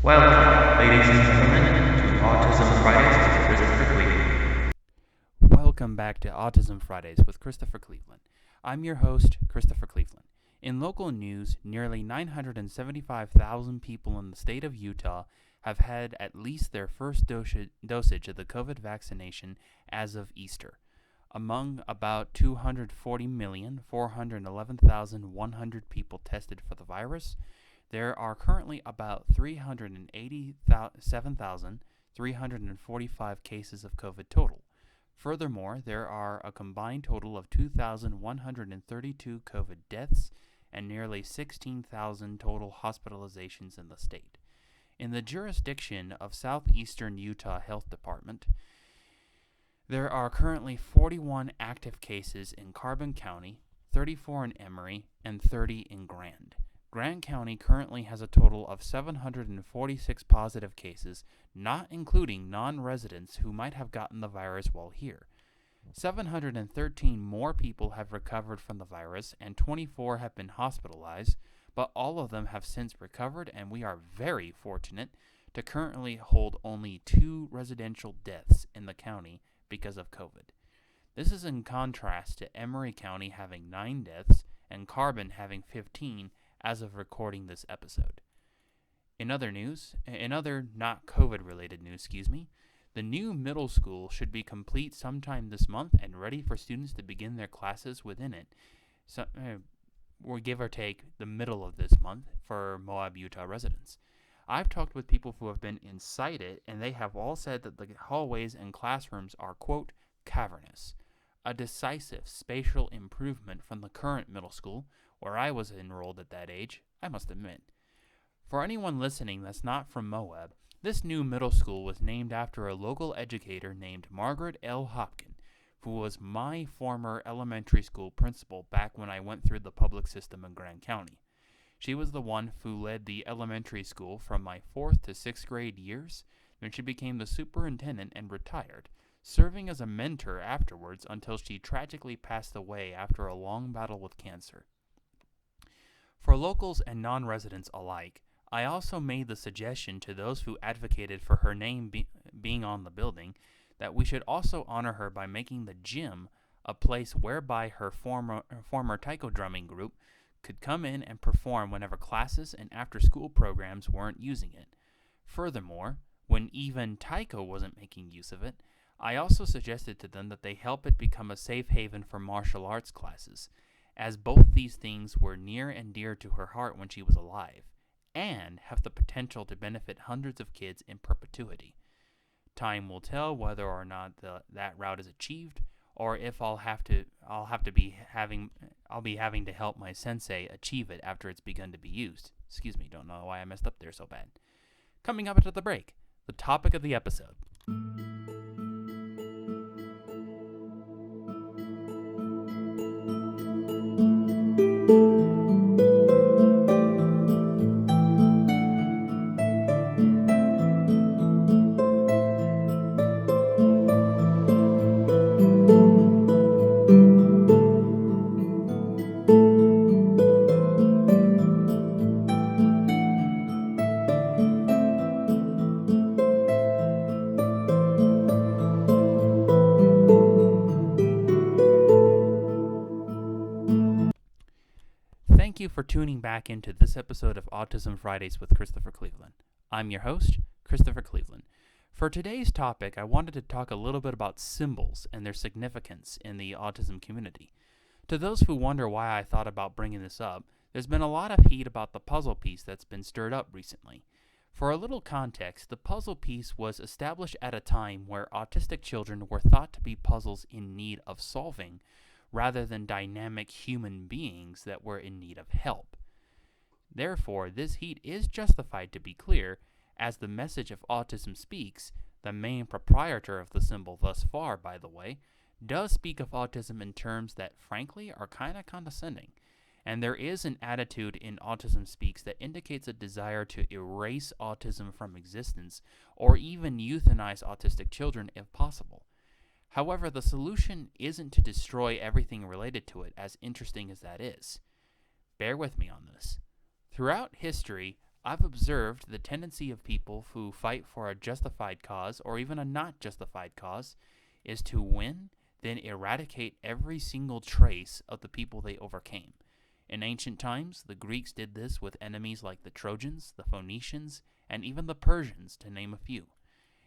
Welcome, ladies and gentlemen, to Autism Fridays with Christopher Cleveland. Welcome back to Autism Fridays with Christopher Cleveland. I'm your host, Christopher Cleveland. In local news, nearly 975,000 people in the state of Utah have had at least their first dosage of the COVID vaccination as of Easter. Among about 240,411,100 people tested for the virus, there are currently about 387,345 cases of COVID total. Furthermore, there are a combined total of 2,132 COVID deaths and nearly 16,000 total hospitalizations in the state. In the jurisdiction of Southeastern Utah Health Department, there are currently 41 active cases in Carbon County, 34 in Emery, and 30 in Grand. Grand County currently has a total of 746 positive cases, not including non-residents who might have gotten the virus while here. 713 more people have recovered from the virus and 24 have been hospitalized, but all of them have since recovered, and we are very fortunate to currently hold only 2 residential deaths in the county because of COVID. This is in contrast to Emery County having 9 deaths and Carbon having 15 as of recording this episode. In other not COVID-related news, the new middle school should be complete sometime this month and ready for students to begin their classes within it, or give or take the middle of this month for Moab, Utah residents. I've talked with people who have been inside it, and they have all said that the hallways and classrooms are, quote, cavernous, a decisive spatial improvement from the current middle school, where I was enrolled at that age, I must admit. For anyone listening that's not from Moab, this new middle school was named after a local educator named Margaret L. Hopkin, who was my former elementary school principal back when I went through the public system in Grand County. She was the one who led the elementary school from my 4th to 6th grade years, when she became the superintendent and retired, serving as a mentor afterwards until she tragically passed away after a long battle with cancer. For locals and non-residents alike, I also made the suggestion to those who advocated for her name being on the building that we should also honor her by making the gym a place whereby her former taiko drumming group could come in and perform whenever classes and after-school programs weren't using it. Furthermore, when even taiko wasn't making use of it, I also suggested to them that they help it become a safe haven for martial arts classes, as both these things were near and dear to her heart when she was alive, and have the potential to benefit hundreds of kids in perpetuity. Time will tell whether or not that route is achieved, or if I'll be having to help my sensei achieve it after it's begun to be used. Excuse me, don't know why I messed up there so bad. Coming up after the break, the topic of the episode. Thank you for tuning back into this episode of Autism Fridays with Christopher Cleveland. I'm your host, Christopher Cleveland. For today's topic, I wanted to talk a little bit about symbols and their significance in the autism community. To those who wonder why I thought about bringing this up, there's been a lot of heat about the puzzle piece that's been stirred up recently. For a little context, the puzzle piece was established at a time where autistic children were thought to be puzzles in need of solving, rather than dynamic human beings that were in need of help. Therefore, this heat is justified, to be clear, as the message of Autism Speaks, the main proprietor of the symbol thus far, by the way, does speak of autism in terms that, frankly, are kind of condescending. And there is an attitude in Autism Speaks that indicates a desire to erase autism from existence, or even euthanize autistic children if possible. However, the solution isn't to destroy everything related to it, as interesting as that is. Bear with me on this. Throughout history, I've observed the tendency of people who fight for a justified cause or even a not justified cause is to win, then eradicate every single trace of the people they overcame. In ancient times, the Greeks did this with enemies like the Trojans, the Phoenicians, and even the Persians, to name a few.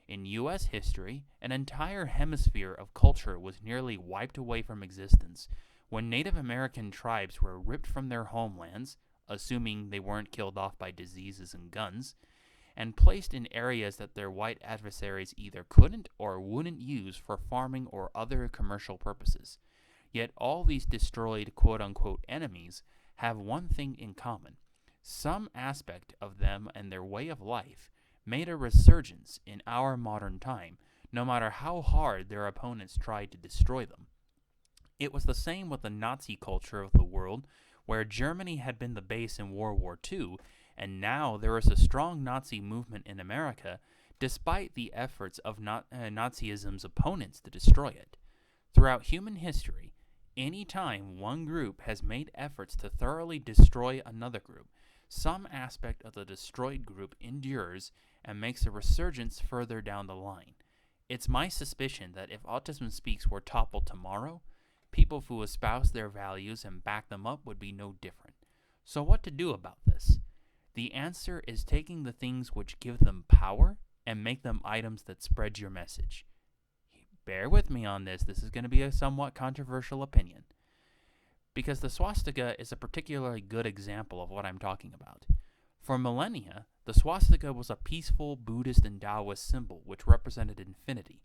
In U.S. history, an entire hemisphere of culture was nearly wiped away from existence when Native American tribes were ripped from their homelands, assuming they weren't killed off by diseases and guns, and placed in areas that their white adversaries either couldn't or wouldn't use for farming or other commercial purposes. Yet all these destroyed quote-unquote enemies have one thing in common. Some aspect of them and their way of life made a resurgence in our modern time, no matter how hard their opponents tried to destroy them. It was the same with the Nazi culture of the world, where Germany had been the base in World War II, and now there is a strong Nazi movement in America, despite the efforts of Nazism's opponents to destroy it. Throughout human history, any time one group has made efforts to thoroughly destroy another group, some aspect of the destroyed group endures and makes a resurgence further down the line. It's my suspicion that if Autism Speaks were toppled tomorrow, people who espouse their values and back them up would be no different. So what to do about this? The answer is taking the things which give them power and make them items that spread your message. Bear with me on this. This is going to be a somewhat controversial opinion, because the swastika is a particularly good example of what I'm talking about. For millennia, the swastika was a peaceful Buddhist and Taoist symbol which represented infinity.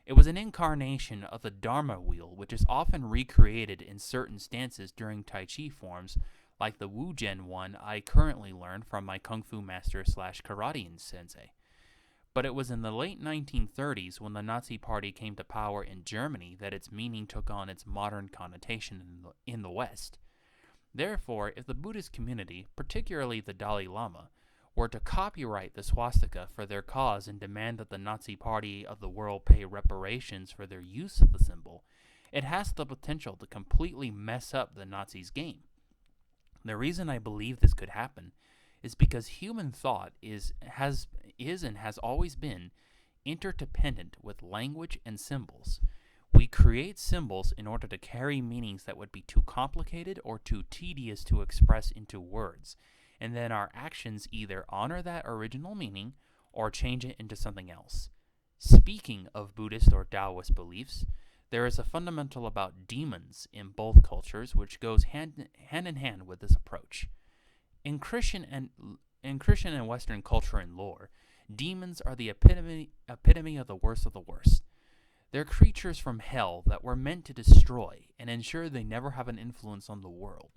It was an incarnation of the Dharma wheel, which is often recreated in certain stances during Tai Chi forms, like the Wu-Gen one I currently learn from my Kung Fu master / karate sensei. But it was in the late 1930s when the Nazi Party came to power in Germany that its meaning took on its modern connotation in the West. Therefore, if the Buddhist community, particularly the Dalai Lama, were to copyright the swastika for their cause and demand that the Nazi Party of the world pay reparations for their use of the symbol, it has the potential to completely mess up the Nazis' game. The reason I believe this could happen is because human thought is and has always been interdependent with language and symbols. We create symbols in order to carry meanings that would be too complicated or too tedious to express into words, and then our actions either honor that original meaning or change it into something else. Speaking of Buddhist or Taoist beliefs, there is a fundamental about demons in both cultures which goes hand in hand with this approach. In Christian and Western culture and lore, demons are the epitome of the worst of the worst. They're creatures from hell that were meant to destroy and ensure they never have an influence on the world.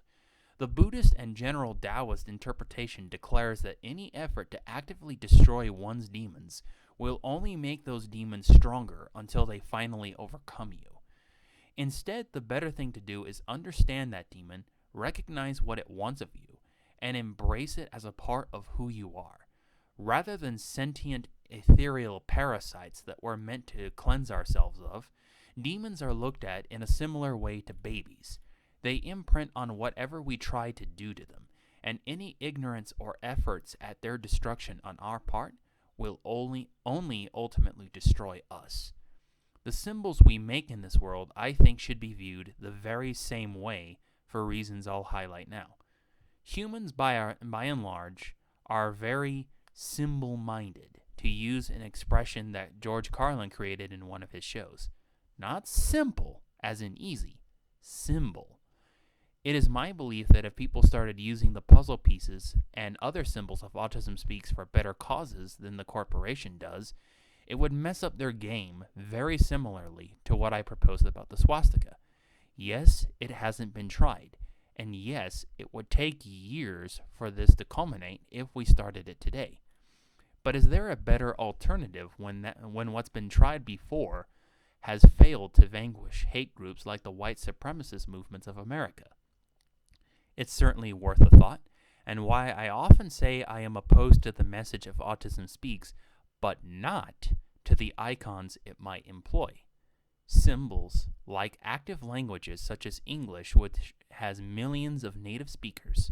The Buddhist and general Taoist interpretation declares that any effort to actively destroy one's demons will only make those demons stronger until they finally overcome you. Instead, the better thing to do is understand that demon, recognize what it wants of you, and embrace it as a part of who you are. Rather than sentient, ethereal parasites that we're meant to cleanse ourselves of, demons are looked at in a similar way to babies. They imprint on whatever we try to do to them, and any ignorance or efforts at their destruction on our part will only ultimately destroy us. The symbols we make in this world, I think, should be viewed the very same way for reasons I'll highlight now. Humans, by and large, are very symbol-minded, to use an expression that George Carlin created in one of his shows. Not simple, as in easy, symbol. It is my belief that if people started using the puzzle pieces and other symbols of Autism Speaks for better causes than the corporation does, it would mess up their game very similarly to what I proposed about the swastika. Yes, it hasn't been tried, and yes, it would take years for this to culminate if we started it today. But is there a better alternative when what's been tried before has failed to vanquish hate groups like the white supremacist movements of America? It's certainly worth a thought, and why I often say I am opposed to the message of Autism Speaks, but not to the icons it might employ. Symbols, like active languages such as English, which has millions of native speakers,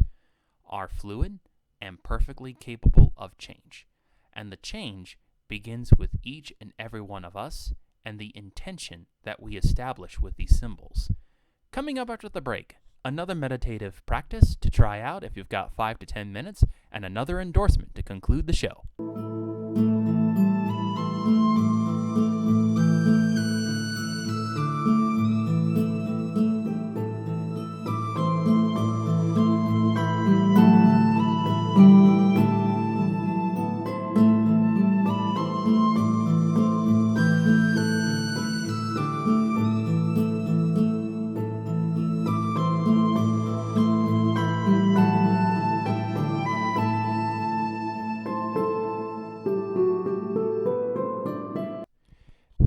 are fluid and perfectly capable of change. And the change begins with each and every one of us and the intention that we establish with these symbols. Coming up after the break, another meditative practice to try out if you've got 5 to 10 minutes, and another endorsement to conclude the show.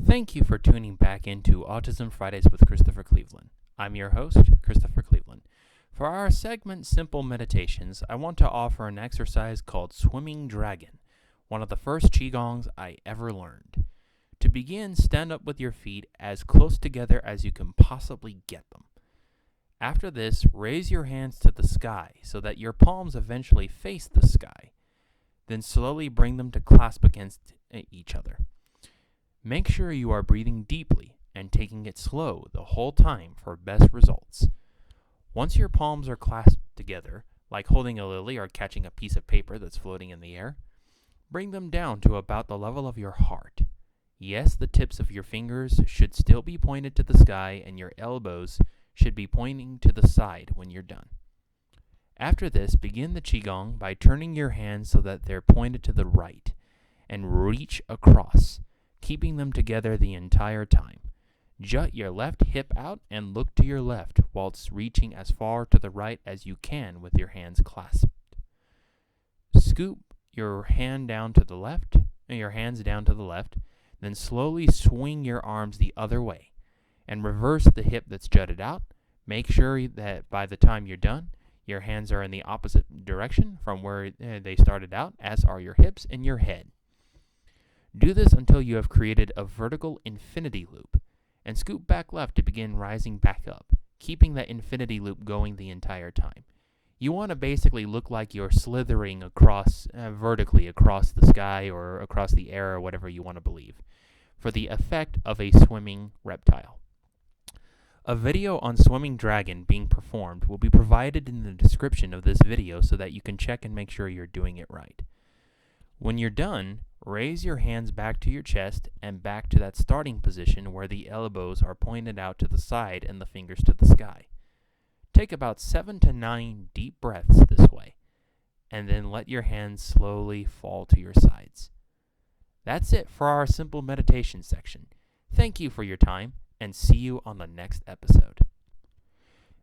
Thank you for tuning back into Autism Fridays with Christopher Cleveland. I'm your host, Christopher Cleveland. For our segment Simple Meditations, I want to offer an exercise called Swimming Dragon, one of the first Qigongs I ever learned. To begin, stand up with your feet as close together as you can possibly get them. After this, raise your hands to the sky so that your palms eventually face the sky. Then slowly bring them to clasp against each other. Make sure you are breathing deeply and taking it slow the whole time for best results. Once your palms are clasped together, like holding a lily or catching a piece of paper that's floating in the air, bring them down to about the level of your heart. Yes, the tips of your fingers should still be pointed to the sky and your elbows should be pointing to the side when you're done. After this, begin the Qigong by turning your hands so that they're pointed to the right and reach across, keeping them together the entire time. Jut your left hip out and look to your left whilst reaching as far to the right as you can with your hands clasped. Scoop your hands down to the left, then slowly swing your arms the other way and reverse the hip that's jutted out. Make sure that by the time you're done, your hands are in the opposite direction from where they started out, as are your hips and your head. Do this until you have created a vertical infinity loop, and scoop back left to begin rising back up, keeping that infinity loop going the entire time. You want to basically look like you're slithering across vertically across the sky or across the air or whatever you want to believe, for the effect of a swimming reptile. A video on Swimming Dragon being performed will be provided in the description of this video so that you can check and make sure you're doing it right. When you're done, raise your hands back to your chest and back to that starting position where the elbows are pointed out to the side and the fingers to the sky. Take about 7 to 9 deep breaths this way, and then let your hands slowly fall to your sides. That's it for our simple meditation section. Thank you for your time, and see you on the next episode.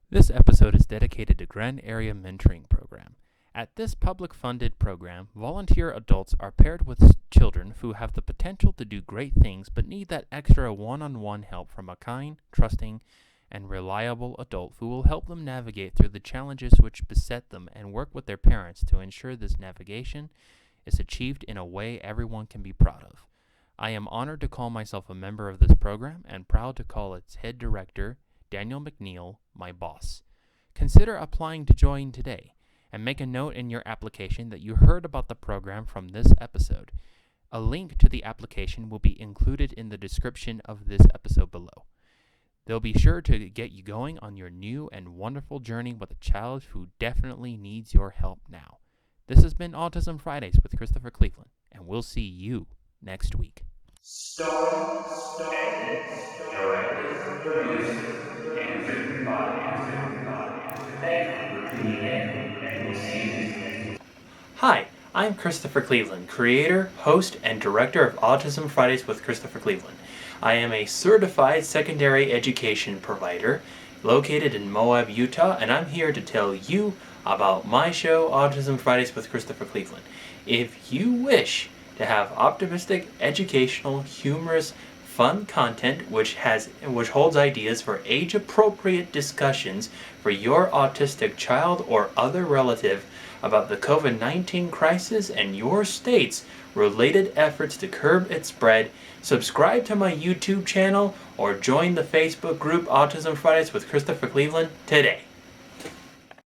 This episode is dedicated to Grand Area Mentoring Program. At this public-funded program, volunteer adults are paired with children who have the potential to do great things but need that extra one-on-one help from a kind, trusting, and reliable adult who will help them navigate through the challenges which beset them and work with their parents to ensure this navigation is achieved in a way everyone can be proud of. I am honored to call myself a member of this program and proud to call its head director, Daniel McNeil, my boss. Consider applying to join today, and make a note in your application that you heard about the program from this episode. A link to the application will be included in the description of this episode below. They'll be sure to get you going on your new and wonderful journey with a child who definitely needs your help now. This has been Autism Fridays with Christopher Cleveland, and we'll see you next week. Started, directed, produced, and written by Thank you for tuning in, and we'll see you next week. Hi, I'm Christopher Cleveland, creator, host, and director of Autism Fridays with Christopher Cleveland. I am a certified secondary education provider located in Moab, Utah, and I'm here to tell you about my show, Autism Fridays with Christopher Cleveland. If you wish to have optimistic, educational, humorous, fun content which holds ideas for age-appropriate discussions for your autistic child or other relative about the COVID-19 crisis and your state's related efforts to curb its spread, subscribe to my YouTube channel or join the Facebook group Autism Fridays with Christopher Cleveland today.